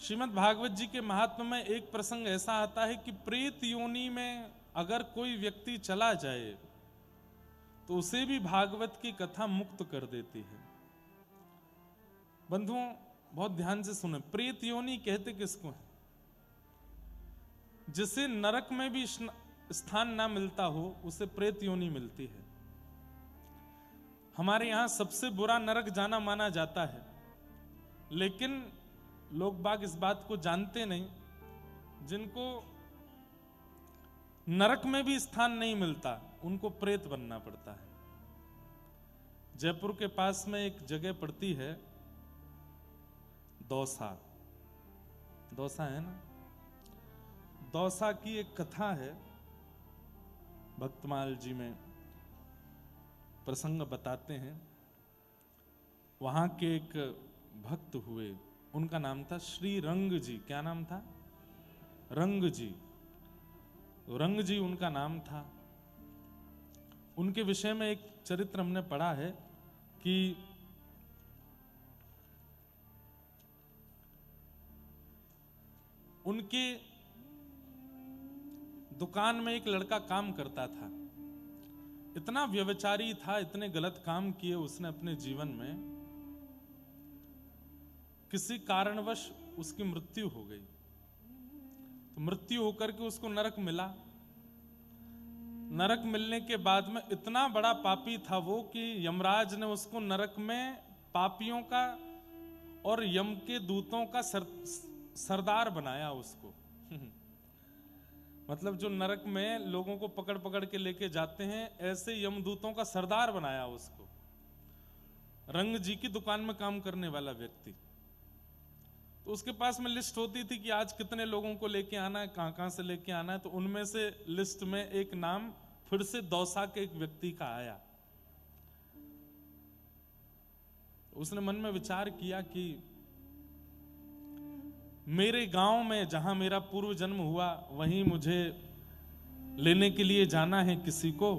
श्रीमद् भागवत जी के महात्म्य में एक प्रसंग ऐसा आता है कि प्रेत योनि में अगर कोई व्यक्ति चला जाए तो उसे भी भागवत की कथा मुक्त कर देती है। बंधुओं, बहुत ध्यान से सुने, प्रेत योनि कहते किसको है? जिसे नरक में भी स्थान ना मिलता हो उसे प्रेत योनि मिलती है। हमारे यहां सबसे बुरा नरक जाना माना जाता है, लेकिन लोग बाग इस बात को जानते नहीं, जिनको नरक में भी स्थान नहीं मिलता उनको प्रेत बनना पड़ता है। जयपुर के पास में एक जगह पड़ती है दौसा, दौसा है ना, दौसा की एक कथा है, भक्तमाल जी में प्रसंग बताते हैं। वहां के एक भक्त हुए, उनका नाम था श्री रंग जी। क्या नाम था? रंग जी। रंग जी उनका नाम था। उनके विषय में एक चरित्र हमने पढ़ा है कि उनके दुकान में एक लड़का काम करता था। इतना व्यभिचारी था, इतने गलत काम किए उसने अपने जीवन में, किसी कारणवश उसकी मृत्यु हो गई। तो मृत्यु होकर के उसको नरक मिला। नरक मिलने के बाद में इतना बड़ा पापी था वो कि यमराज ने उसको नरक में पापियों का और यम के दूतों का सरदार बनाया उसको। मतलब जो नरक में लोगों को पकड़ पकड़ के लेके जाते हैं, ऐसे यमदूतों का सरदार बनाया उसको। रंग जी की दुकान में काम करने वाला व्यक्ति। तो उसके पास में लिस्ट होती थी कि आज कितने लोगों को लेके आना है, कहां कहां से लेके आना है। तो उनमें से लिस्ट में एक नाम फिर से दौसा के एक व्यक्ति का आया। उसने मन में विचार किया कि मेरे गांव में जहां मेरा पूर्व जन्म हुआ वहीं मुझे लेने के लिए जाना है किसी को,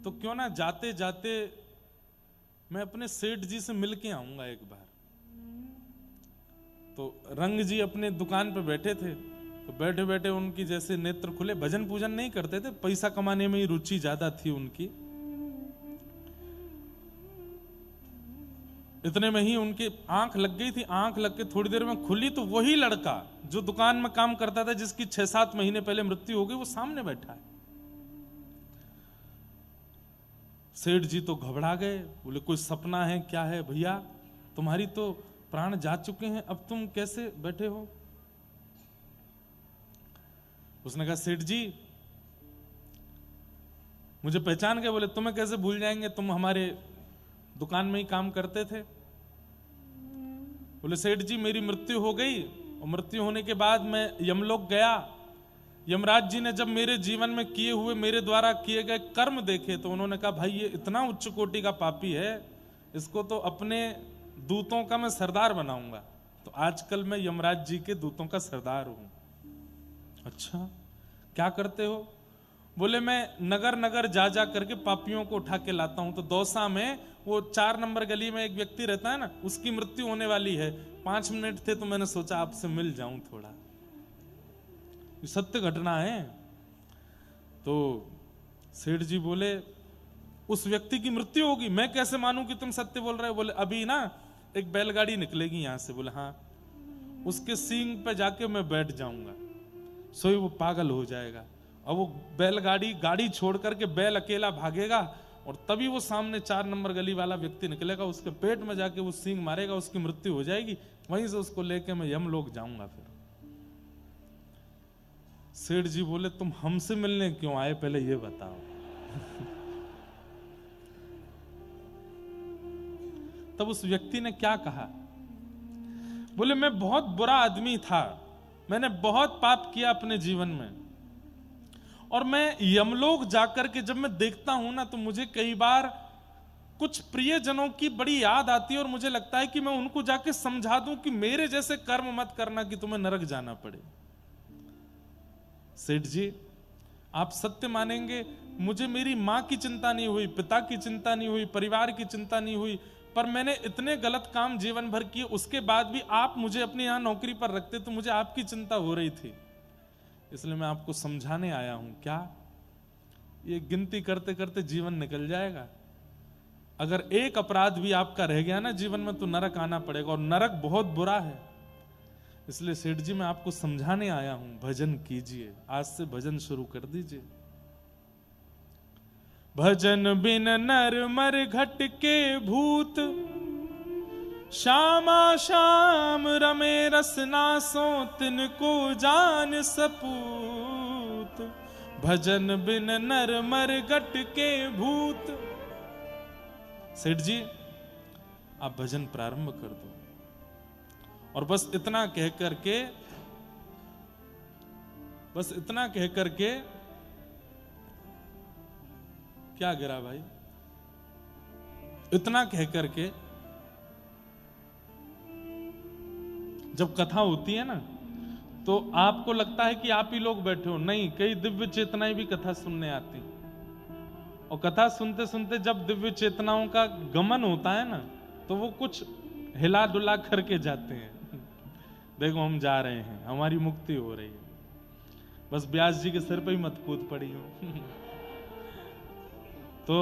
तो क्यों ना जाते जाते मैं अपने सेठ जी से मिल के आऊंगा एक बार। तो रंग जी अपने दुकान पे बैठे थे, तो बैठे बैठे उनकी जैसे नेत्र खुले। भजन पूजन नहीं करते थे, पैसा कमाने में ही रुचि ज्यादा थी उनकी। इतने में ही उनकी आंख लग गई थी। आंख लग के थोड़ी देर में खुली तो वही लड़का जो दुकान में काम करता था, जिसकी 6-7 महीने पहले मृत्यु हो गई, वो सामने बैठा है। सेठ जी तो घबरा गए, बोले कोई सपना है क्या है भैया? तुम्हारी तो प्राण जा चुके हैं, अब तुम कैसे बैठे हो? उसने कहा सेठ जी मुझे पहचान गए? बोले तुम्हें कैसे भूल जाएंगे, तुम हमारे दुकान में ही काम करते थे। बोले सेठ जी मेरी मृत्यु हो गई, और मृत्यु होने के बाद मैं यमलोक गया। यमराज जी ने जब मेरे जीवन में किए हुए, मेरे द्वारा किए गए कर्म देखे, तो उन्होंने कहा भाई ये इतना उच्च कोटि का पापी है, इसको तो अपने दूतों का मैं सरदार बनाऊंगा। तो आजकल मैं यमराज जी के दूतों का सरदार हूं। अच्छा क्या करते हो? बोले मैं नगर नगर जा जा करके पापियों को उठा के लाता हूं। तो दौसा में वो 4 नंबर गली में एक व्यक्ति रहता है ना, उसकी मृत्यु होने वाली है। 5 मिनट थे तो मैंने सोचा आपसे मिल जाऊं थोड़ा, ये सत्य घटना है। तो सेठ जी बोले उस व्यक्ति की मृत्यु होगी, मैं कैसे मानूं कि तुम सत्य बोल रहे हो? बोले अभी ना एक बैलगाड़ी निकलेगी यहां से। बोले हाँ, उसके सींग पे जाके मैं बैठ जाऊंगा, सोई वो पागल हो जाएगा। और वो बैलगाड़ी गाड़ी छोड़ करके बैल अकेला भागेगा, और तभी वो सामने 4 नंबर गली वाला व्यक्ति निकलेगा, उसके पेट में जाके वो सींग मारेगा, उसकी मृत्यु हो जाएगी। वहीं से उसको लेके मैं यमलोक जाऊंगा। फिर सेठ जी बोले तुम हमसे मिलने क्यों आए, पहले ये बताओ। तब उस व्यक्ति ने क्या कहा? बोले मैं बहुत बुरा आदमी था, मैंने बहुत पाप किया अपने जीवन में, और मैं यमलोक जाकर के जब मैं देखता हूं ना, तो मुझे कई बार कुछ प्रियजनों की बड़ी याद आती है, और मुझे लगता है कि मैं उनको जाके समझा दूं कि मेरे जैसे कर्म मत करना कि तुम्हें नरक जाना पड़े। सेठ जी आप सत्य मानेंगे, मुझे मेरी मां की चिंता नहीं हुई, पिता की चिंता नहीं हुई, परिवार की चिंता नहीं हुई, पर मैंने इतने गलत काम जीवन भर किए, उसके बाद भी आप मुझे अपने यहां नौकरी पर रखते तो मुझे आपकी चिंता हो रही थी, इसलिए मैं आपको समझाने आया हूं। क्या ये गिनती करते करते जीवन निकल जाएगा? अगर एक अपराध भी आपका रह गया ना जीवन में तो नरक आना पड़ेगा, और नरक बहुत बुरा है। इसलिए सेठ जी मैं आपको समझाने आया हूं, भजन कीजिए, आज से भजन शुरू कर दीजिए। भजन बिन नर मर घट के भूत, श्यामा श्याम रमे रसनासों तिनको जान सपूत। भजन बिन नर मर घट के भूत। सेठ जी आप भजन प्रारंभ कर दो, और बस इतना कह करके क्या गिरा भाई, इतना कह करके जब कथा होती है ना तो आपको लगता है कि आप ही लोग बैठे हो, नहीं, कई दिव्य चेतनाएं भी कथा सुनने आती, और कथा सुनते सुनते जब दिव्य चेतनाओं का गमन होता है ना तो वो कुछ हिला डुला करके जाते हैं। देखो हम जा रहे हैं, हमारी मुक्ति हो रही है, बस व्यास जी के सिर पे ही मत कूद पड़ी हो। तो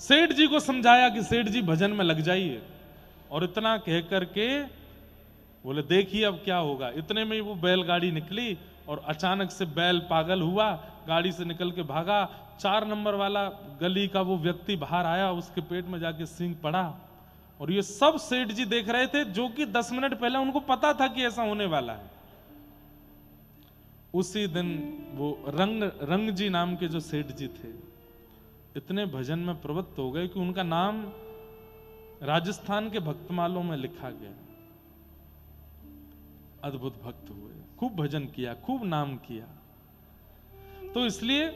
सेठ जी को समझाया कि सेठ जी भजन में लग जाइए, और इतना कह करके बोले देखिए अब क्या होगा। इतने में ही वो बैलगाड़ी निकली और अचानक से बैल पागल हुआ, गाड़ी से निकल के भागा। 4 नंबर वाला गली का वो व्यक्ति बाहर आया, उसके पेट में जाके सींग पड़ा, और ये सब सेठ जी देख रहे थे, जो कि 10 मिनट पहले उनको पता था कि ऐसा होने वाला है। उसी दिन वो रंग जी नाम के जो सेठ जी थे इतने भजन में प्रवृत्त हो गए कि उनका नाम राजस्थान के भक्तमालों में लिखा गया। अद्भुत भक्त हुए, खूब भजन किया, खूब नाम किया। तो इसलिए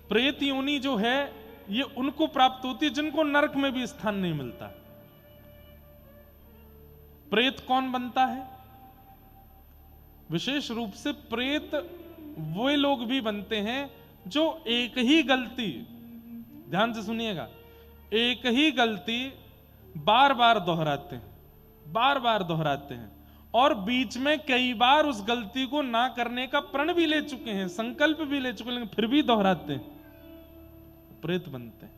प्रेत योनि जो है ये उनको प्राप्त होती है जिनको नरक में भी स्थान नहीं मिलता। प्रेत कौन बनता है? विशेष रूप से प्रेत वे लोग भी बनते हैं जो एक ही गलती, ध्यान से सुनिएगा, एक ही गलती बार बार दोहराते हैं, बार बार दोहराते हैं, और बीच में कई बार उस गलती को ना करने का प्रण भी ले चुके हैं, संकल्प भी ले चुके हैं, लेकिन फिर भी दोहराते हैं, प्रेत बनते हैं।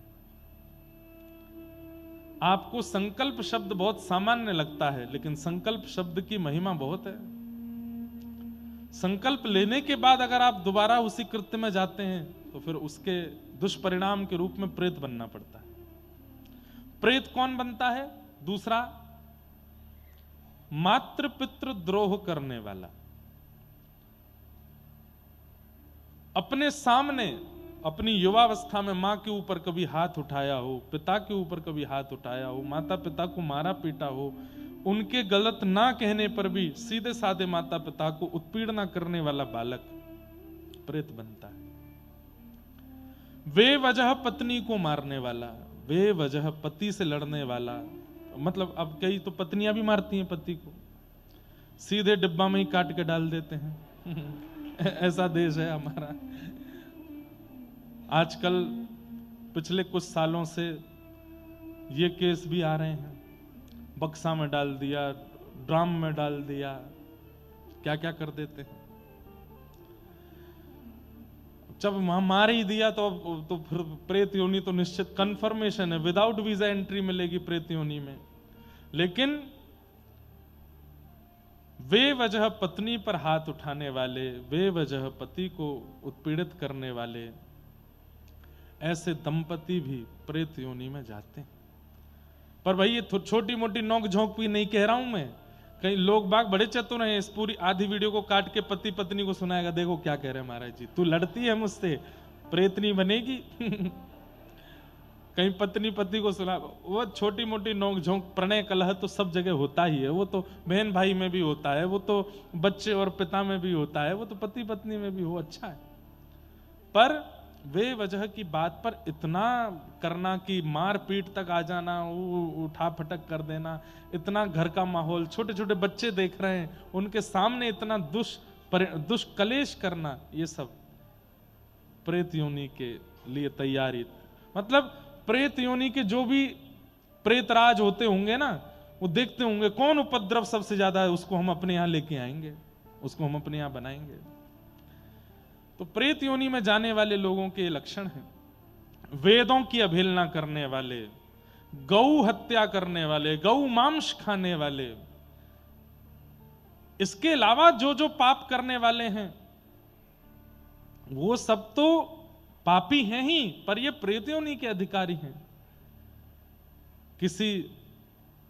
आपको संकल्प शब्द बहुत सामान्य लगता है, लेकिन संकल्प शब्द की महिमा बहुत है। संकल्प लेने के बाद अगर आप दोबारा उसी कृत्य में जाते हैं तो फिर उसके दुष्परिणाम के रूप में प्रेत बनना पड़ता है। प्रेत कौन बनता है? दूसरा, मातृ पितृ द्रोह करने वाला। अपने सामने अपनी युवावस्था में मां के ऊपर कभी हाथ उठाया हो, पिता के ऊपर कभी हाथ उठाया हो, माता पिता को मारा पीटा हो, उनके गलत ना कहने पर भी सीधे साधे माता पिता को उत्पीड़ना करने वाला बालक प्रेत बनता है। वे वजह पत्नी को मारने वाला, वे वजह पति से लड़ने वाला, मतलब अब कई तो पत्नियां भी मारती हैं पति को, सीधे डिब्बा में ही काट के डाल देते हैं। ऐसा देश है हमारा। आजकल पिछले कुछ सालों से ये केस भी आ रहे हैं, बक्सा में डाल दिया, ड्राम में डाल दिया, क्या क्या कर देते हैं। जब मार ही दिया तो फिर प्रेत योनि तो निश्चित कंफर्मेशन है, विदाउट वीजा एंट्री मिलेगी प्रेत योनि में। लेकिन वे वजह पत्नी पर हाथ उठाने वाले, वे वजह पति को उत्पीड़ित करने वाले, ऐसे दंपति भी प्रेत योनि में जाते हैं। पर भाई ये छोटी मोटी नोक झोंक भी नहीं कह रहा हूं मैं। कई लोग बाग बड़े चतुर हैं, इस पूरी आधी वीडियो को काट के पति पत्नी को सुनाएगा, देखो क्या कह रहे हैं महाराज जी, तू लड़ती है मुझसे, प्रेतनी बनेगी। कहीं पत्नी पति को सुना, वो छोटी मोटी नोक झोंक, प्रणय कलह तो सब जगह होता ही है, वो तो बहन भाई में भी होता है, वो तो बच्चे और पिता में भी होता है, वो तो पति पत्नी में भी हो, अच्छा है। पर वे वजह की बात पर इतना करना कि मार पीट तक आ जाना, उठा फटक कर देना, इतना घर का माहौल, छोटे छोटे बच्चे देख रहे हैं, उनके सामने इतना दुष्कलेश करना, ये सब प्रेत योनि के लिए तैयारी। मतलब प्रेत योनि के जो भी प्रेतराज होते होंगे ना, वो देखते होंगे कौन उपद्रव सबसे ज्यादा है, उसको हम अपने यहां लेके आएंगे, उसको हम अपने यहां बनाएंगे। तो प्रेत योनि में जाने वाले लोगों के लक्षण हैं, वेदों की अवहेलना करने वाले, गौ हत्या करने वाले, गौ मांस खाने वाले, इसके अलावा जो जो पाप करने वाले हैं वो सब तो पापी हैं ही, पर ये प्रेत योनि के अधिकारी हैं। किसी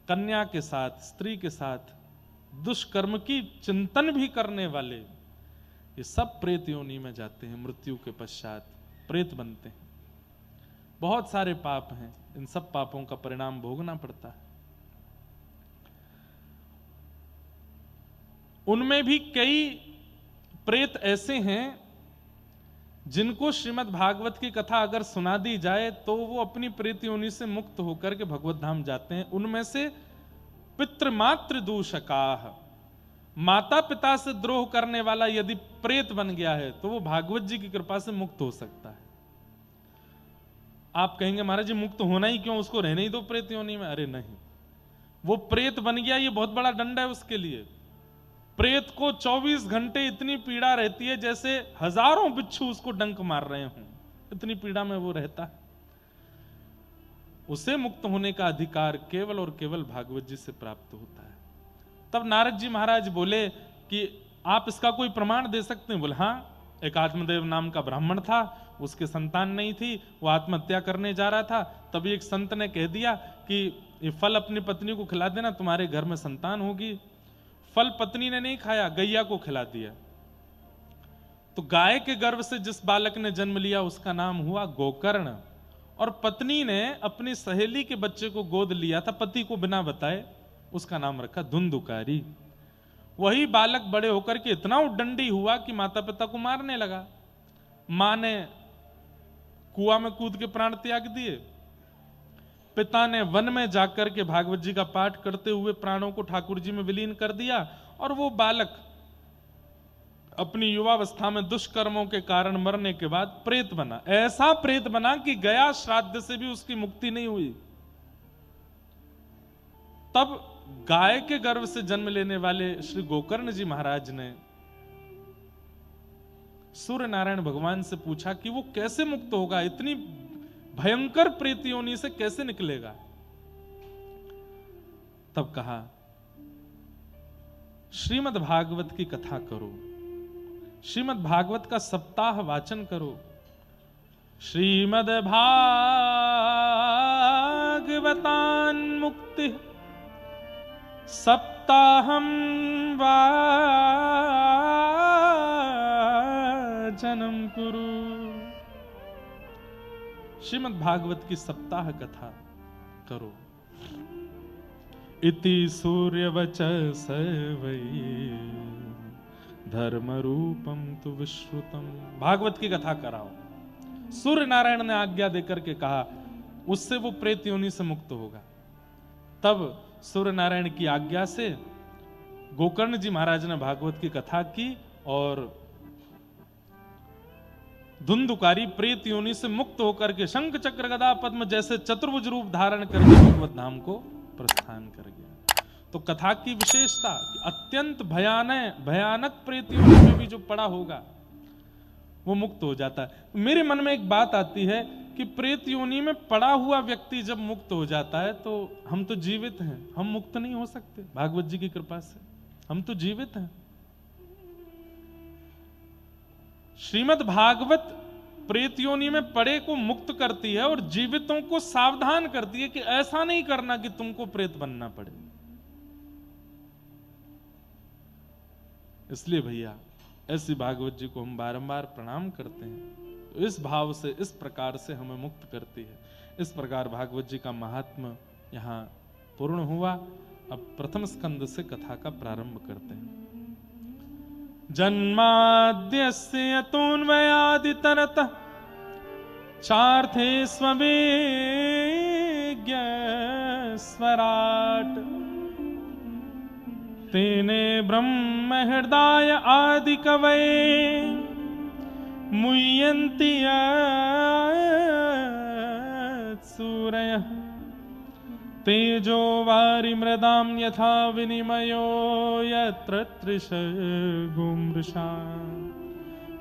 कन्या के साथ, स्त्री के साथ दुष्कर्म की चिंतन भी करने वाले, ये सब प्रेत योनि में जाते हैं, मृत्यु के पश्चात प्रेत बनते हैं। बहुत सारे पाप हैं, इन सब पापों का परिणाम भोगना पड़ता है। उनमें भी कई प्रेत ऐसे हैं जिनको श्रीमद् भागवत की कथा अगर सुना दी जाए तो वो अपनी प्रेत योनि से मुक्त होकर के भगवत धाम जाते हैं। उनमें से पितृमातृ दूषकाः, माता पिता से द्रोह करने वाला यदि प्रेत बन गया है तो वो भागवत जी की कृपा से मुक्त हो सकता है। आप कहेंगे महाराज जी मुक्त होना ही क्यों, उसको रहने ही दो प्रेत योनि में। अरे नहीं, वो प्रेत बन गया ये बहुत बड़ा दंड है उसके लिए। प्रेत को 24 घंटे इतनी पीड़ा रहती है जैसे हजारों बिच्छू उसको डंक मार रहे हों, इतनी पीड़ा में वो रहता है। उसे मुक्त होने का अधिकार केवल और केवल भागवत जी से प्राप्त होता है। तब नारद जी महाराज बोले कि आप इसका कोई प्रमाण दे सकते हैं? बोले हाँ, एक आत्मदेव नाम का ब्राह्मण था, उसके संतान नहीं थी, वो आत्महत्या करने जा रहा था। तभी एक संत ने कह दिया कि ये फल अपनी पत्नी को खिला देना, तुम्हारे घर में संतान होगी। फल पत्नी ने नहीं खाया, गैया को खिला दिया। तो गाय के गर्भ से जिस बालक ने जन्म लिया उसका नाम हुआ गोकर्ण, और पत्नी ने अपनी सहेली के बच्चे को गोद लिया था, पति को बिना बताए, उसका नाम रखा धुंधुकारी। वही बालक बड़े होकर के इतना उद्दंडी हुआ कि माता पिता को मारने लगा। मां ने कुआं में कूद के प्राण त्याग दिए, पिता ने वन में जाकर के भागवत जी का पाठ करते हुए प्राणों को ठाकुर जी में विलीन कर दिया, और वो बालक अपनी युवावस्था में दुष्कर्मों के कारण मरने के बाद प्रेत बना। ऐसा प्रेत बना कि गया श्राद्ध से भी उसकी मुक्ति नहीं हुई। तब गाय के गर्भ से जन्म लेने वाले श्री गोकर्ण जी महाराज ने सूर्य नारायण भगवान से पूछा कि वो कैसे मुक्त होगा, इतनी भयंकर प्रेत योनि से कैसे निकलेगा। तब कहा श्रीमद् भागवत की कथा करो, श्रीमद् भागवत का सप्ताह वाचन करो। श्रीमद् भागवतान मुक्ति सप्ताहम वाचनम कुरु। श्रीमद् भागवत की सप्ताह कथा करो। इति सूर्यवच वै धर्म रूपम तु विश्रुतम। भागवत की कथा कराओ। सूर्य नारायण ने आज्ञा देकर के कहा, उससे वो प्रेत योनि से मुक्त होगा। तब सूर्य नारायण की आज्ञा से गोकर्ण जी महाराज ने भागवत की कथा की और धुंधुकारी प्रेत योनि से मुक्त होकर के शंख चक्र गदा पद्म जैसे चतुर्भुज रूप धारण करके भगवत धाम को प्रस्थान कर गया। तो कथा की विशेषता कि अत्यंत भयानक प्रेत योनि में भी जो पड़ा होगा वो मुक्त हो जाता है। मेरे मन में एक बात आती है कि प्रेत योनि में पड़ा हुआ व्यक्ति जब मुक्त हो जाता है तो हम तो जीवित हैं, हम मुक्त नहीं हो सकते। भागवत जी की कृपा से हम तो जीवित हैं। श्रीमद् भागवत प्रेत योनि में पड़े को मुक्त करती है और जीवितों को सावधान करती है कि ऐसा नहीं करना कि तुमको प्रेत बनना पड़े। इसलिए भैया ऐसी भागवत जी को हम बारंबार प्रणाम करते हैं। तो इस भाव से, इस प्रकार से हमें मुक्त करती है। इस प्रकार भागवत जी का महात्म्य यहाँ पूर्ण हुआ। अब प्रथम स्कंद से कथा का प्रारंभ करते हैं। जन्माद्यस्य यतोऽन्वयादितरतः चार्थे स्ववेज्ञ स्वराट् तेने ब्रह्म हृदय आदि कवये मुह्यन्ति सूरयः तेजो वारिमृदां यथा विनिमयो यत्र त्रिशर्गो मृषा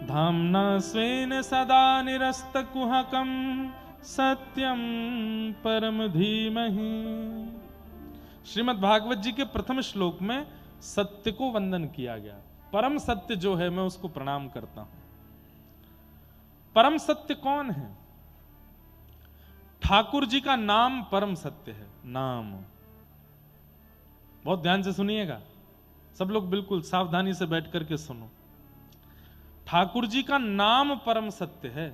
धाम्ना स्वेन सदा निरस्तकुहकं सत्यं परम धीमहि। श्रीमद् भागवत जी के प्रथम श्लोक में सत्य को वंदन किया गया। परम सत्य जो है मैं उसको प्रणाम करता हूं। परम सत्य कौन है? ठाकुर जी का नाम परम सत्य है। नाम बहुत ध्यान से सुनिएगा, सब लोग बिल्कुल सावधानी से बैठ करके सुनो। ठाकुर जी का नाम परम सत्य है।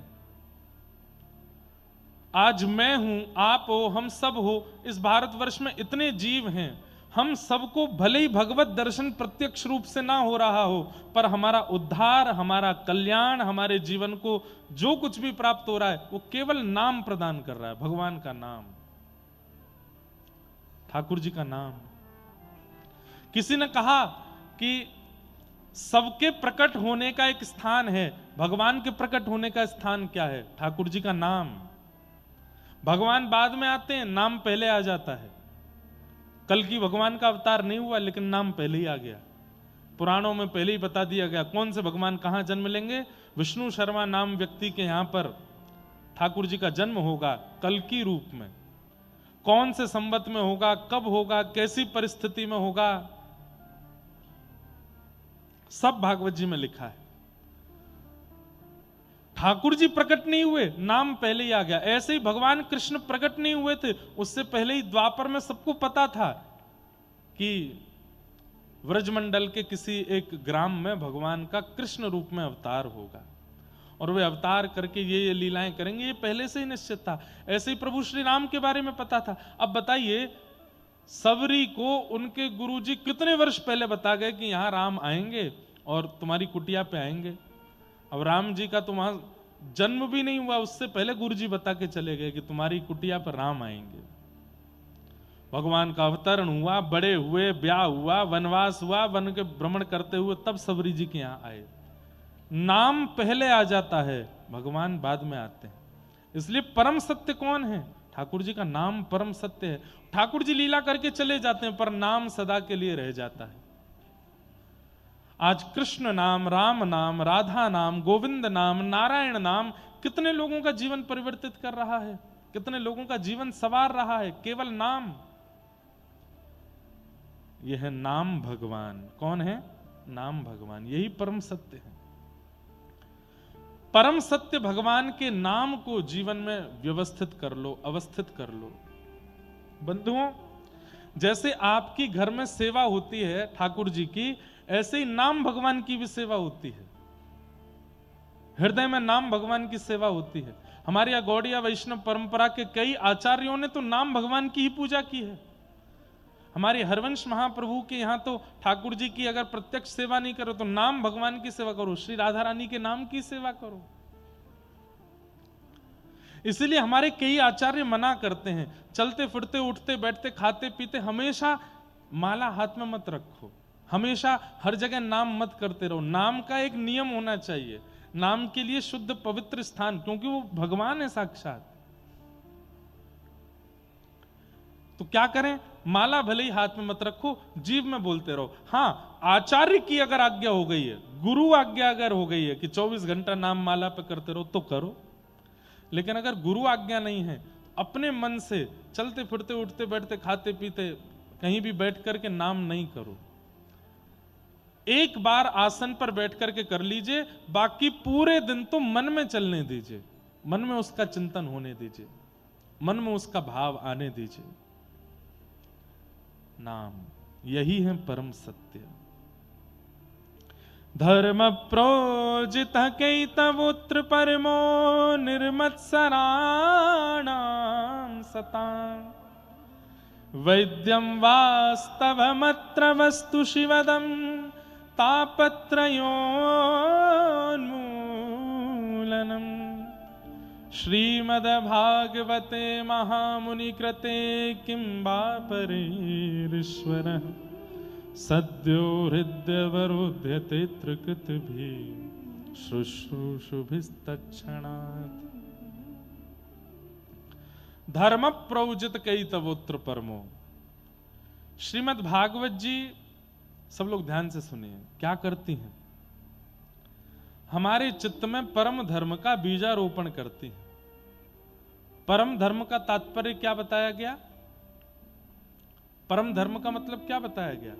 आज मैं हूं, आप हो, हम सब हो, इस भारतवर्ष में इतने जीव हैं, हम सबको भले ही भगवत दर्शन प्रत्यक्ष रूप से ना हो रहा हो, पर हमारा उद्धार, हमारा कल्याण, हमारे जीवन को जो कुछ भी प्राप्त हो रहा है वो केवल नाम प्रदान कर रहा है। भगवान का नाम, ठाकुर जी का नाम। किसी ने कहा कि सबके प्रकट होने का एक स्थान है, भगवान के प्रकट होने का स्थान क्या है? ठाकुर जी का नाम। भगवान बाद में आते हैं, नाम पहले आ जाता है। कल की भगवान का अवतार नहीं हुआ, लेकिन नाम पहले ही आ गया। पुराणों में पहले ही बता दिया गया कौन से भगवान कहां जन्म लेंगे। विष्णु शर्मा नाम व्यक्ति के यहां पर ठाकुर जी का जन्म होगा कल की रूप में। कौन से संवत में होगा, कब होगा, कैसी परिस्थिति में होगा, सब भागवत जी में लिखा है। ठाकुर जी प्रकट नहीं हुए, नाम पहले ही आ गया। ऐसे ही भगवान कृष्ण प्रकट नहीं हुए थे, उससे पहले ही द्वापर में सबको पता था कि व्रजमंडल के किसी एक ग्राम में भगवान का कृष्ण रूप में अवतार होगा और वे अवतार करके ये लीलाएं करेंगे, ये पहले से ही निश्चित था। ऐसे ही प्रभु श्री राम के बारे में पता था। अब बताइए, सबरी को उनके गुरुजी कितने वर्ष पहले बता गए कि यहां राम आएंगे और तुम्हारी कुटिया पे आएंगे। अब राम जी का तो वहां जन्म भी नहीं हुआ, उससे पहले गुरुजी बता के चले गए कि तुम्हारी कुटिया पर राम आएंगे। भगवान का अवतरण हुआ, बड़े हुए, ब्याह हुआ, वनवास हुआ, वन के भ्रमण करते हुए तब सबरी जी के यहां आए। नाम पहले आ जाता है, भगवान बाद में आते हैं। इसलिए परम सत्य कौन है? ठाकुर जी का नाम परम सत्य है। ठाकुर जी लीला करके चले जाते हैं, पर नाम सदा के लिए रह जाता है। आज कृष्ण नाम, राम नाम, राधा नाम, गोविंद नाम, नारायण नाम कितने लोगों का जीवन परिवर्तित कर रहा है, कितने लोगों का जीवन संवार रहा है, केवल नाम। यह है नाम भगवान। कौन है? नाम भगवान। यही परम सत्य है। परम सत्य भगवान के नाम को जीवन में व्यवस्थित कर लो, अवस्थित कर लो। बंधुओं, जैसे आपकी घर में सेवा होती है ठाकुर जी की, ऐसे ही नाम भगवान की भी सेवा होती है। हृदय में नाम भगवान की सेवा होती है। हमारे यहाँ गौड़िया वैष्णव परंपरा के कई आचार्यों ने तो नाम भगवान की ही पूजा की है। हमारे हरवंश महाप्रभु के यहाँ तो ठाकुर जी की अगर प्रत्यक्ष सेवा नहीं करो तो नाम भगवान की सेवा करो, श्री राधा रानी के नाम की सेवा करो। इसलिए हमारे कई आचार्य मना करते हैं, चलते फिरते, उठते बैठते, खाते पीते हमेशा माला हाथ में मत रखो, हमेशा हर जगह नाम मत करते रहो। नाम का एक नियम होना चाहिए, नाम के लिए शुद्ध पवित्र स्थान, क्योंकि वो भगवान है साक्षात। तो क्या करें? माला भले ही हाथ में मत रखो, जीव में बोलते रहो। हाँ, आचार्य की अगर आज्ञा हो गई है, गुरु आज्ञा अगर हो गई है कि 24 घंटा नाम माला पे करते रहो तो करो। लेकिन अगर गुरु आज्ञा नहीं है, अपने मन से चलते फिरते, उठते बैठते, खाते पीते कहीं भी बैठ करके नाम नहीं करो। एक बार आसन पर बैठ करके कर लीजिए, बाकी पूरे दिन तो मन में चलने दीजिए, मन में उसका चिंतन होने दीजिए, मन में उसका भाव आने दीजिए। नाम, यही है परम सत्य। धर्म प्रोजित कैतवोत्र परमो निर्मत्सराणां सतां वैद्यं वास्तवमत्र वस्तु शिवदं तापत्रयोन्मूलनम्। श्रीमद्भागवते महामुनिकृते किं वा परेरीश्वरः सद्यो हृदयवरोध्यते त्रिकृतिभिः शुश्रूषुभिस्तत्क्षणात्। धर्म प्रवजित कई तवोत्र परमो। श्रीमद् भागवत जी सब लोग ध्यान से सुनिए, क्या करती हैं? हमारे चित्त में परम धर्म का बीजारोपण करती हैं। परम धर्म का तात्पर्य क्या बताया गया? परम धर्म का मतलब क्या बताया गया?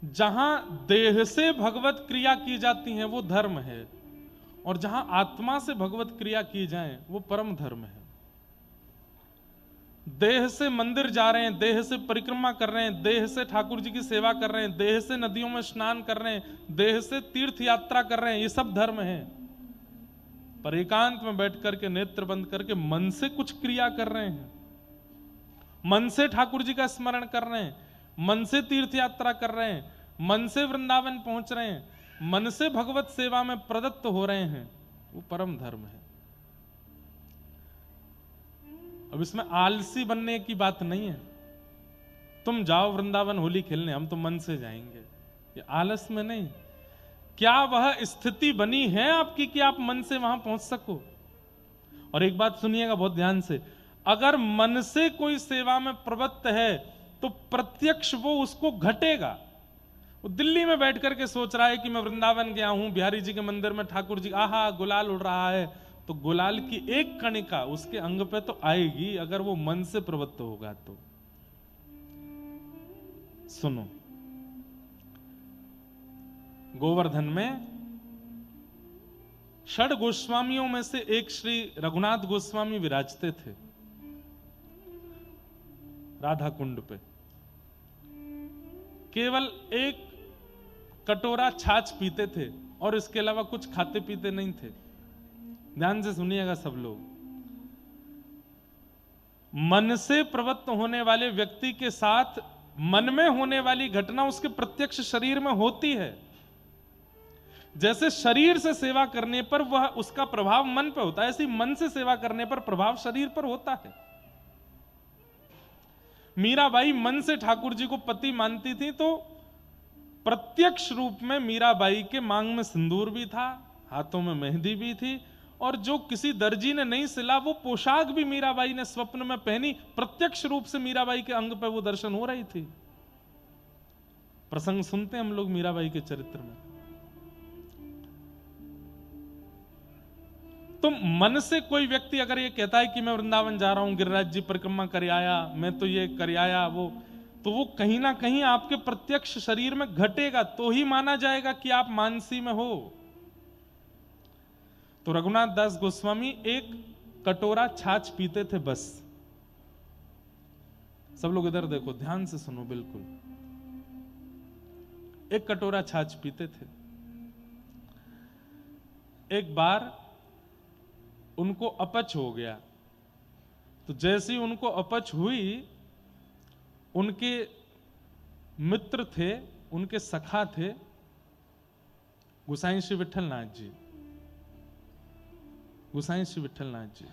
जहां देह से भगवत क्रिया की जाती है वो धर्म है, और जहां आत्मा से भगवत क्रिया की जाए वो परम धर्म है। देह से मंदिर जा रहे हैं, देह से परिक्रमा कर रहे हैं, देह से ठाकुर जी की सेवा कर रहे हैं, देह से नदियों में स्नान कर रहे हैं, देह से तीर्थ यात्रा कर रहे हैं, ये सब धर्म है। पर एकांत में बैठ करके नेत्र बंद करके मन से कुछ क्रिया कर रहे हैं, मन से ठाकुर जी का स्मरण कर रहे हैं, मन से तीर्थ यात्रा कर रहे हैं, मन से वृंदावन पहुंच रहे हैं, मन से भगवत सेवा में प्रदत्त हो रहे हैं, वो परम धर्म है। अब इसमें आलसी बनने की बात नहीं है, तुम जाओ वृंदावन होली खेलने, हम तो मन से जाएंगे, ये आलस में नहीं। क्या वह स्थिति बनी है आपकी कि आप मन से वहां पहुंच सको? और एक बात सुनिएगा बहुत ध्यान से, अगर मन से कोई सेवा में प्रवृत्त है तो प्रत्यक्ष वो उसको घटेगा। वो दिल्ली में बैठ करके सोच रहा है कि मैं वृंदावन गया हूं, बिहारी जी के मंदिर में ठाकुर जी आहा गुलाल उड़ रहा है, तो गुलाल की एक कणिका उसके अंग पे तो आएगी अगर वो मन से प्रवृत्त होगा तो। सुनो, गोवर्धन में षड गोस्वामियों में से एक श्री रघुनाथ गोस्वामी विराजते थे राधा कुंड पे। केवल एक कटोरा छाछ पीते थे और इसके अलावा कुछ खाते पीते नहीं थे। ध्यान से सुनिएगा सब लोग, मन से प्रवृत्त होने वाले व्यक्ति के साथ मन में होने वाली घटना उसके प्रत्यक्ष शरीर में होती है। जैसे शरीर से सेवा करने पर वह उसका प्रभाव मन पर होता है, ऐसे मन से सेवा करने पर प्रभाव शरीर पर होता है। मीराबाई मन से ठाकुर जी को पति मानती थी, तो प्रत्यक्ष रूप में मीराबाई के मांग में सिंदूर भी था, हाथों में मेहंदी भी थी, और जो किसी दर्जी ने नहीं सिला वो पोशाक भी मीराबाई ने स्वप्न में पहनी। प्रत्यक्ष रूप से मीराबाई के अंग पर वो दर्शन हो रही थी। प्रसंग सुनते हैं हम लोग मीराबाई के चरित्र में। तो मन से कोई व्यक्ति अगर ये कहता है कि मैं वृंदावन जा रहा हूं, गिरिराज जी परिक्रमा कर आया, मैं तो ये कर आया, तो वो कहीं ना कहीं आपके प्रत्यक्ष शरीर में घटेगा, तो ही माना जाएगा कि आप मानसी में हो। तो रघुनाथ दास गोस्वामी एक कटोरा छाछ पीते थे बस। सब लोग इधर देखो, ध्यान से सुनो बिल्कुल। एक कटोरा छाछ पीते थे। एक बार उनको अपच हो गया, तो जैसे ही उनको अपच हुई, उनके मित्र थे, उनके सखा थे गोसाई श्री विठलनाथ जी। गोसाई श्री विठलनाथ जी,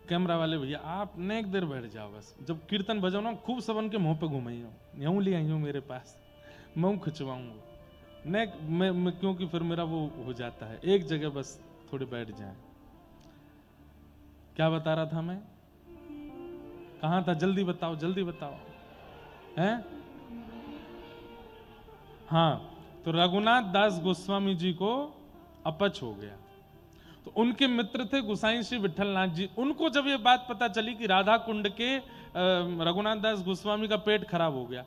कैमरा वाले भैया आप नेक देर बैठ जाओ, बस जब कीर्तन बजाओ ना खूब सबन के मुंह पे घुमाइयो, यूं ले आइयो मेरे पास, मैं खिंचवाऊंगा नेक मैं क्योंकि फिर मेरा वो हो जाता है। एक जगह बस थोड़े बैठ जाए। क्या बता रहा था मैं, कहां था? जल्दी बताओ, जल्दी बताओ। हैं? हाँ, तो रघुनाथ दास गोस्वामी जी को अपच हो गया, तो उनके मित्र थे गोसाई श्री विठलनाथ जी। उनको जब ये बात पता चली कि राधा कुंड के रघुनाथ दास गोस्वामी का पेट खराब हो गया,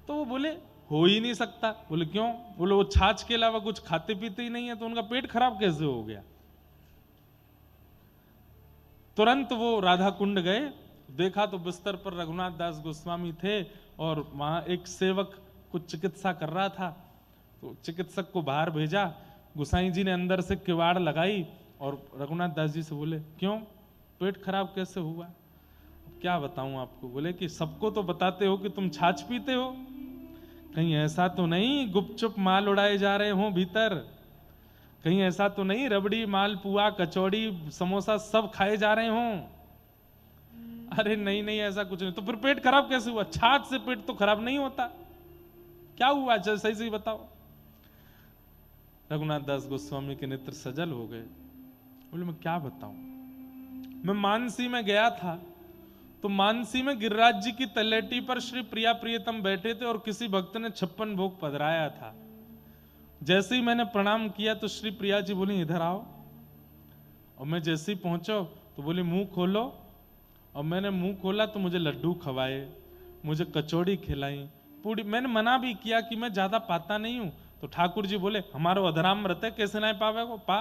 तो वो बोले हो ही नहीं सकता। बोले क्यों? बोले वो छाछ के अलावा कुछ खाते पीते ही नहीं है, तो उनका पेट खराब कैसे हो गया? तुरंत वो राधा कुंड गए, देखा तो बिस्तर पर रघुनाथ दास गोस्वामी थे, और वहां एक सेवक कुछ चिकित्सा कर रहा था, तो चिकित्सक को बाहर भेजा। गोसाई जी ने अंदर से किवाड़ लगाई और रघुनाथ दास जी से बोले क्यों पेट खराब कैसे हुआ? क्या बताऊं आपको? बोले कि सबको तो बताते हो कि तुम छाछ पीते हो, कहीं ऐसा तो नहीं गुपचुप माल उड़ाए जा रहे हो भीतर? कहीं ऐसा तो नहीं रबड़ी मालपुआ कचौड़ी समोसा सब खाए जा रहे हों? अरे नहीं नहीं, ऐसा कुछ नहीं। तो फिर पेट खराब कैसे हुआ? छाछ से पेट तो खराब नहीं होता, क्या हुआ? चल सही सही बताओ। रघुनाथ दास गोस्वामी के नेत्र सजल हो गए। बोले मैं क्या बताऊं, मैं मानसी में गया था तो मानसी में गिरिराज जी की तलेटी पर श्री प्रिया प्रियतम बैठे थे और किसी भक्त ने 56 भोग पधराया था। जैसे ही मैंने प्रणाम किया तो श्री प्रिया जी बोली इधर आओ, और मैं जैसे ही पहुंचा तो बोली मुंह खोलो, और मैंने मुंह खोला तो मुझे लड्डू खवाए, मुझे कचौड़ी खिलाई, पूरी। मैंने मना भी किया कि मैं ज्यादा पाता नहीं हूं, तो ठाकुर जी बोले हमारो अधराम व्रत है, कैसे ना पावे को पा।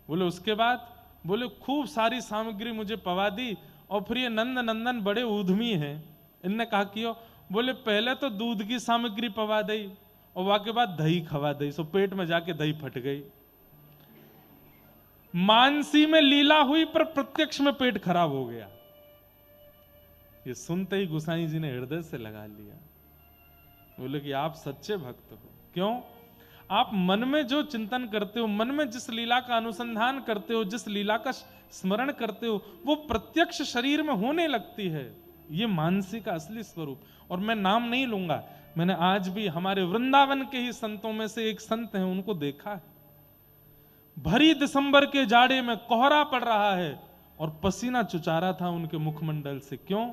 बोले उसके बाद बोले खूब सारी सामग्री मुझे पवा दी, और फिर ये नंद नंदन बड़े उद्यमी हैं, इनने कहा कि बोले पहले तो दूध की सामग्री पवा दी और वहां के बाद दही खवा दी, सो पेट में जाके दही फट गई। मानसी में लीला हुई पर प्रत्यक्ष में पेट खराब हो गया। ये सुनते ही गोसाई जी ने हृदय से लगा लिया। बोले कि आप सच्चे भक्त हो। क्यों? आप मन में जो चिंतन करते हो, मन में जिस लीला का अनुसंधान करते हो, जिस लीला का स्मरण करते हो, वो प्रत्यक्ष शरीर में होने लगती है। ये मानसी का असली स्वरूप। और मैं नाम नहीं लूंगा, मैंने आज भी हमारे वृंदावन के ही संतों में से एक संत हैं, उनको देखा है। भरी दिसंबर के जाड़े में कोहरा पड़ रहा है और पसीना चुचारा था उनके मुखमंडल से। क्यों?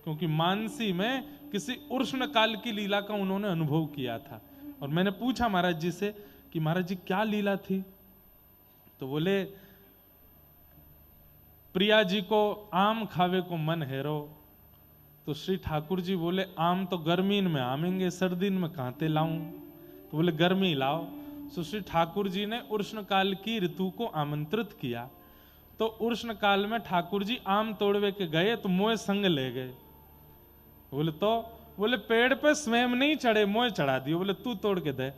क्योंकि मानसी में किसी उष्ण काल की लीला का उन्होंने अनुभव किया था। और मैंने पूछा महाराज जी से कि महाराज जी क्या लीला थी? तो बोले प्रिया जी को आम खावे को मन हेरो, तो श्री ठाकुर जी बोले आम तो गर्मीन में आमेंगे, सर्दीन में कहां लाऊं? तो बोले गर्मी लाओ। तो श्री ठाकुर जी ने उष्ण काल की ऋतु को आमंत्रित किया। तो उष्ण काल में ठाकुर जी आम तोड़वे के गए तो मोए संग ले गए। बोले तो बोले पेड़ पे स्वयं नहीं चढ़े, मोए चढ़ा दिए। बोले तू तोड़ के दे।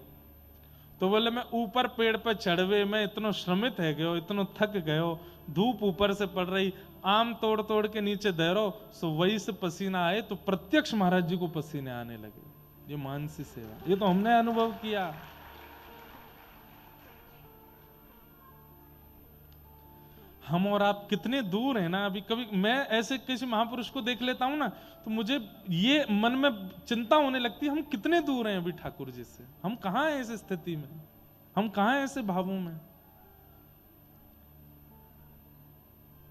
तो बोले मैं ऊपर पेड़ पे चढ़वे में इतना श्रमित है गयो, इतना थक गयो, धूप ऊपर से पड़ रही, आम तोड़ तोड़ के नीचे दे रो, सो वही से पसीना आए। तो प्रत्यक्ष महाराज जी को पसीने आने लगे। ये मानसी सेवा, ये तो हमने अनुभव किया। हम और आप कितने दूर हैं ना। अभी कभी मैं ऐसे किसी महापुरुष को देख लेता हूं ना, तो मुझे ये मन में चिंता होने लगती है, हम कितने दूर हैं अभी ठाकुर जी से। हम कहां हैं इस स्थिति में, हम कहां हैं ऐसे भावों में।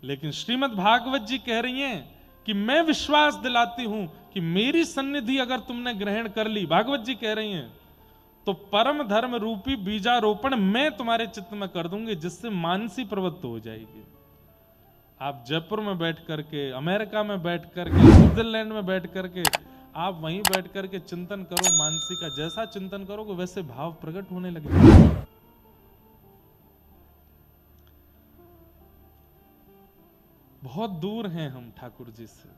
लेकिन श्रीमद् भागवत जी कह रही हैं कि मैं विश्वास दिलाती हूं कि मेरी सन्निधि अगर तुमने ग्रहण कर ली, भागवत जी कह रही हैं, तो परम धर्म रूपी बीजारोपण मैं तुम्हारे चित्त में कर दूंगी, जिससे मानसी प्रवृत्त हो जाएगी। आप जयपुर में बैठ करके, अमेरिका में बैठ करके, स्विट्जरलैंड में बैठ करके, आप वहीं बैठ करके चिंतन करो मानसी का। जैसा चिंतन करोगे वैसे भाव प्रकट होने लगेंगे। बहुत दूर हैं हम ठाकुर जी से।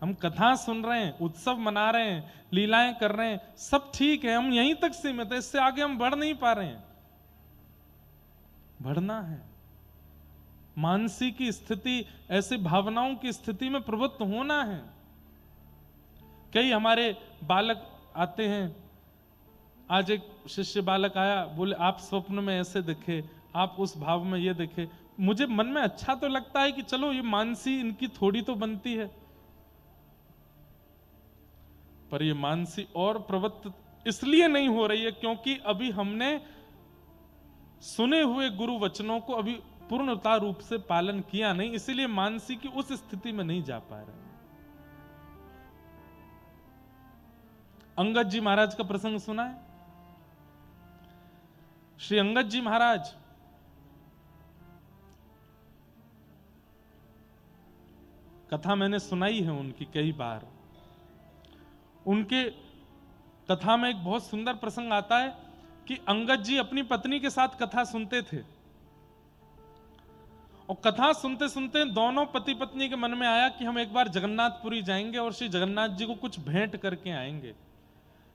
हम कथा सुन रहे हैं, उत्सव मना रहे हैं, लीलाएं कर रहे हैं, सब ठीक है, हम यहीं तक सीमित है, इससे आगे हम बढ़ नहीं पा रहे हैं। बढ़ना है। मानसी की स्थिति, ऐसी भावनाओं की स्थिति में प्रवृत्त होना है। कई हमारे बालक आते हैं, आज एक शिष्य बालक आया, बोले आप स्वप्न में ऐसे दिखे, आप उस भाव में ये दिखे। मुझे मन में अच्छा तो लगता है कि चलो ये मानसी इनकी थोड़ी तो बनती है, पर ये मानसी और प्रवृत्त इसलिए नहीं हो रही है क्योंकि अभी हमने सुने हुए गुरु वचनों को अभी पूर्णता रूप से पालन किया नहीं, इसीलिए मानसी की उस स्थिति में नहीं जा पा रहे। अंगद जी महाराज का प्रसंग सुना है? श्री अंगद जी महाराज कथा मैंने सुनाई है उनकी कई बार। उनके कथा में एक बहुत सुंदर प्रसंग आता है कि अंगद जी अपनी पत्नी के साथ कथा सुनते थे, और कथा सुनते सुनते दोनों पति पत्नी के मन में आया कि हम एक बार जगन्नाथपुरी जाएंगे और श्री जगन्नाथ जी को कुछ भेंट करके आएंगे।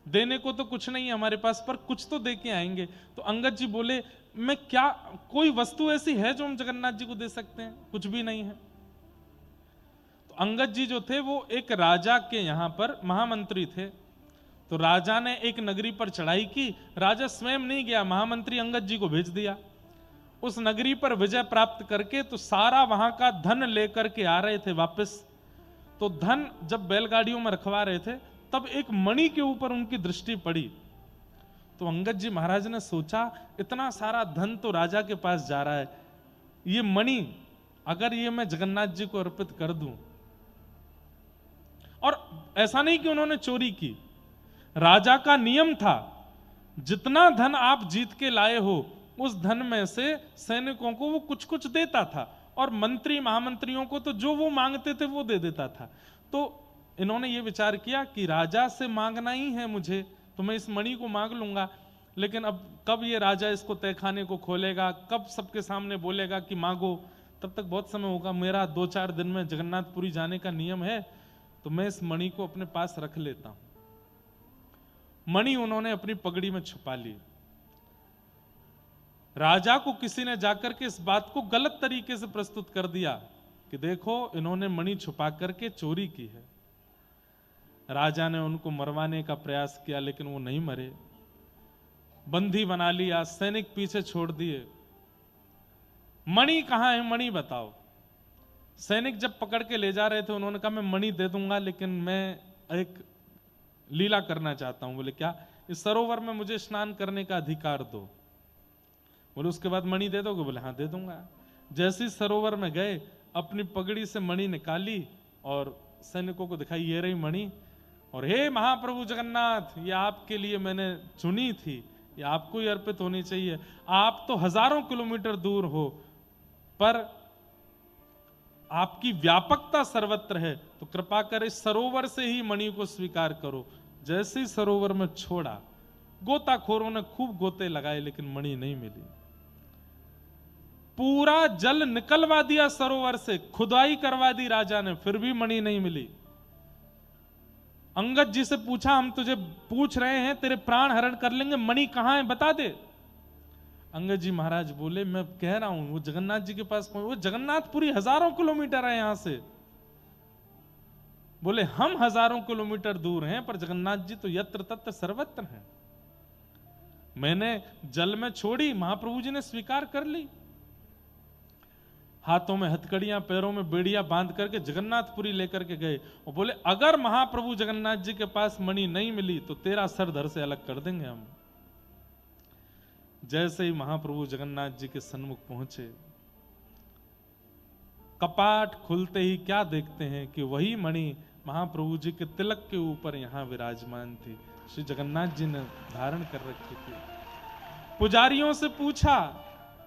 देने को तो कुछ नहीं है हमारे पास, पर कुछ तो दे के आएंगे। तो अंगद जी बोले मैं क्या, कोई वस्तु ऐसी है जो हम जगन्नाथ जी को दे सकते हैं? कुछ भी नहीं है। तो अंगद जी जो थे वो एक राजा के यहां पर महामंत्री थे। तो राजा ने एक नगरी पर चढ़ाई की, राजा स्वयं नहीं गया, महामंत्री अंगद जी को भेज दिया। उस नगरी पर विजय प्राप्त करके तो सारा वहां का धन लेकर के आ रहे थे वापस। तो धन जब बैलगाड़ियों में रखवा रहे थे, तब एक मणि के ऊपर उनकी दृष्टि पड़ी। तो अंगद जी महाराज ने सोचा इतना सारा धन तो राजा के पास जा रहा है, ये मणि अगर ये मैं जगन्नाथ जी को अर्पित कर दूं, और ऐसा नहीं कि उन्होंने चोरी की, राजा का नियम था जितना धन आप जीत के लाए हो उस धन में से सैनिकों को वो कुछ कुछ देता था, और मंत्री महामंत्रियों को तो जो वो मांगते थे वो दे देता था। तो इन्होंने ये विचार किया कि राजा से मांगना ही है मुझे, तो मैं इस मणि को मांग लूंगा, लेकिन अब कब ये राजा इसको तहखाने को खोलेगा, कब सबके सामने बोलेगा कि मांगो, तब तक बहुत समय होगा। मेरा 2-4 दिन में जगन्नाथपुरी जाने का नियम है, तो मैं इस मणि को अपने पास रख लेता हूं। मणि उन्होंने अपनी पगड़ी में छुपा ली। राजा को किसी ने जाकर के इस बात को गलत तरीके से प्रस्तुत कर दिया कि देखो इन्होंने मणि छुपा करके चोरी की है। राजा ने उनको मरवाने का प्रयास किया, लेकिन वो नहीं मरे, बंदी बना लिया, सैनिक पीछे छोड़ दिए। मणि कहां है, मणि बताओ। सैनिक जब पकड़ के ले जा रहे थे, उन्होंने कहा मैं मणि दे दूंगा, लेकिन मैं एक लीला करना चाहता हूं। बोले क्या? इस सरोवर में मुझे स्नान करने का अधिकार दो। बोले उसके बाद मणि दे दोगे? बोले हाँ दे दूंगा। जैसे ही सरोवर में गए, अपनी पगड़ी से मणि निकाली और सैनिकों को दिखाई, ये रही मणि, और हे महाप्रभु जगन्नाथ, ये आपके लिए मैंने चुनी थी, ये आपको ही अर्पित होनी चाहिए। आप तो हजारों किलोमीटर दूर हो, पर आपकी व्यापकता सर्वत्र है, तो कृपा कर इस सरोवर से ही मणि को स्वीकार करो। जैसे ही सरोवर में छोड़ा, गोताखोरों ने खूब गोते लगाए, लेकिन मणि नहीं मिली। पूरा जल निकलवा दिया सरोवर से, खुदाई करवा दी राजा ने, फिर भी मणि नहीं मिली। अंगद जी से पूछा, हम तुझे पूछ रहे हैं, तेरे प्राण हरण कर लेंगे, मणि कहां है बता दे। अंगद जी महाराज बोले, मैं कह रहा हूं वो जगन्नाथ जी के पास, वो जगन्नाथपुरी हजारों किलोमीटर है यहां से। बोले हम हजारों किलोमीटर दूर हैं, पर जगन्नाथ जी तो यत्र तत्र सर्वत्र हैं। मैंने जल में छोड़ी, महाप्रभु जी ने स्वीकार कर ली। हाथों में हथकड़ियां, पैरों में बेड़ियां बांध करके जगन्नाथपुरी लेकर के गए, और बोले अगर महाप्रभु जगन्नाथ जी के पास मणि नहीं मिली तो तेरा सर धड़ से अलग कर देंगे हम। जैसे ही महाप्रभु जगन्नाथ जी के सन्मुख पहुंचे, कपाट खुलते ही क्या देखते हैं कि वही मणि महाप्रभु जी के तिलक के ऊपर यहां विराजमान थी, श्री जगन्नाथ जी ने धारण कर रखी थी। पुजारियों से पूछा,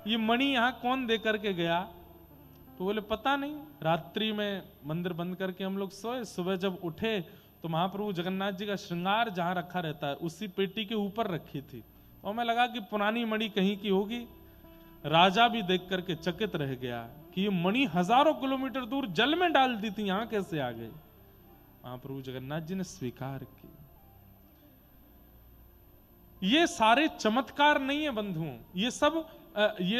ये मणि यहां कौन दे करके गया? तो बोले पता नहीं, रात्रि में मंदिर बंद करके हम लोग सोए, सुबह जब उठे तो महाप्रभु जगन्नाथ जी का श्रृंगार जहां रखा रहता है उसी पेटी के ऊपर रखी थी, और हमें लगा कि पुरानी मणि कहीं की होगी। राजा भी देख करके चकित रह गया कि ये मणि हजारों किलोमीटर दूर जल में डाल दी थी, यहां कैसे आ गई? महाप्रभु जगन्नाथ जी ने स्वीकार की। ये सारे चमत्कार नहीं है बंधुओं, ये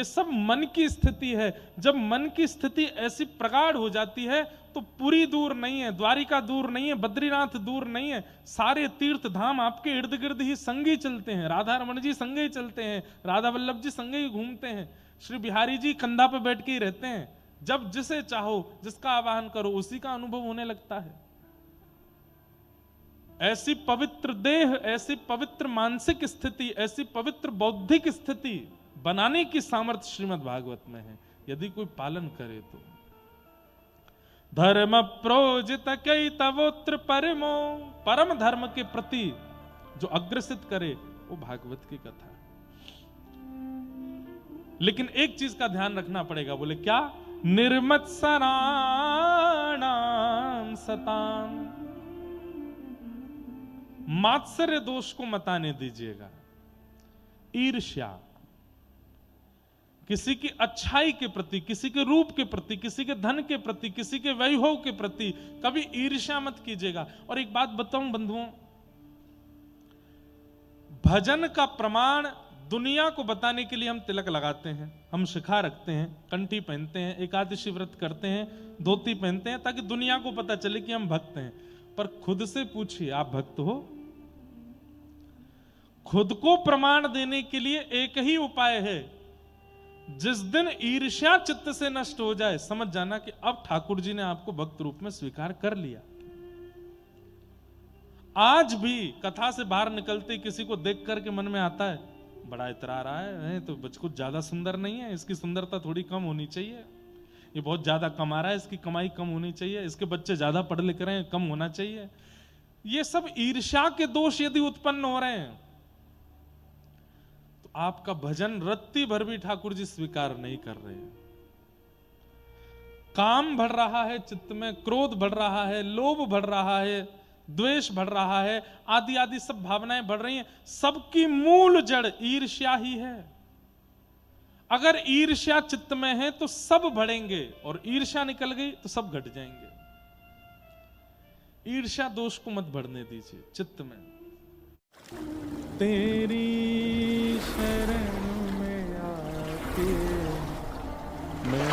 सब मन की स्थिति है। जब मन की स्थिति ऐसी प्रगाढ़ हो जाती है तो पुरी दूर नहीं है, द्वारिका दूर नहीं है, बद्रीनाथ दूर नहीं है, सारे तीर्थ धाम आपके इर्द गिर्द ही संगे ही चलते हैं। राधा रमण जी संगे ही चलते हैं, राधा वल्लभ जी संगे ही घूमते हैं, श्री बिहारी जी कंधा पे बैठ के ही रहते हैं। जब जिसे चाहो, जिसका आवाहन करो, उसी का अनुभव होने लगता है। ऐसी पवित्र देह, ऐसी पवित्र मानसिक स्थिति, ऐसी पवित्र बौद्धिक स्थिति बनाने की सामर्थ्य श्रीमद् भागवत में है, यदि कोई पालन करे तो। धर्म प्रोजित कई तवोत्र परमो, परम धर्म के प्रति जो अग्रसित करे वो भागवत की कथा है। लेकिन एक चीज का ध्यान रखना पड़ेगा, बोले क्या? निर्मत्सराणाम सताम, मात्सर्य दोष को मत आने दीजिएगा। ईर्ष्या, किसी की अच्छाई के प्रति, किसी के रूप के प्रति, किसी के धन के प्रति, किसी के वैभव के प्रति कभी ईर्ष्या मत कीजिएगा। और एक बात बताऊं बंधुओं, भजन का प्रमाण दुनिया को बताने के लिए हम तिलक लगाते हैं, हम शिखा रखते हैं, कंठी पहनते हैं, एकादशी व्रत करते हैं, धोती पहनते हैं, ताकि दुनिया को पता चले कि हम भक्त हैं। पर खुद से पूछिए, आप भक्त हो? खुद को प्रमाण देने के लिए एक ही उपाय है, जिस दिन ईर्ष्या चित्त से नष्ट हो जाए, समझ जाना कि अब ठाकुर जी ने आपको भक्त रूप में स्वीकार कर लिया। आज भी कथा से बाहर निकलते किसी को देख करके मन में आता है, बड़ा इतरा रहा है तो कुछ ज्यादा सुंदर नहीं है, इसकी सुंदरता थोड़ी कम होनी चाहिए, ये बहुत ज्यादा कमा रहा है, इसकी कमाई कम होनी चाहिए, इसके बच्चे ज्यादा पढ़ लिख रहे हैं, कम होना चाहिए। ये सब ईर्ष्या के दोष यदि उत्पन्न हो रहे हैं तो आपका भजन रत्ती भर भी ठाकुर जी स्वीकार नहीं कर रहे हैं। काम बढ़ रहा है चित्त में, क्रोध बढ़ रहा है, लोभ बढ़ रहा है, द्वेष बढ़ रहा है, आदि आदि सब भावनाएं बढ़ रही हैं। सबकी मूल जड़ ईर्ष्या ही है। अगर ईर्ष्या चित्त में है तो सब बढ़ेंगे, और ईर्ष्या निकल गई तो सब घट जाएंगे। ईर्ष्या दोष को मत बढ़ने दीजिए चित्त में। तेरी शरण में आके मैं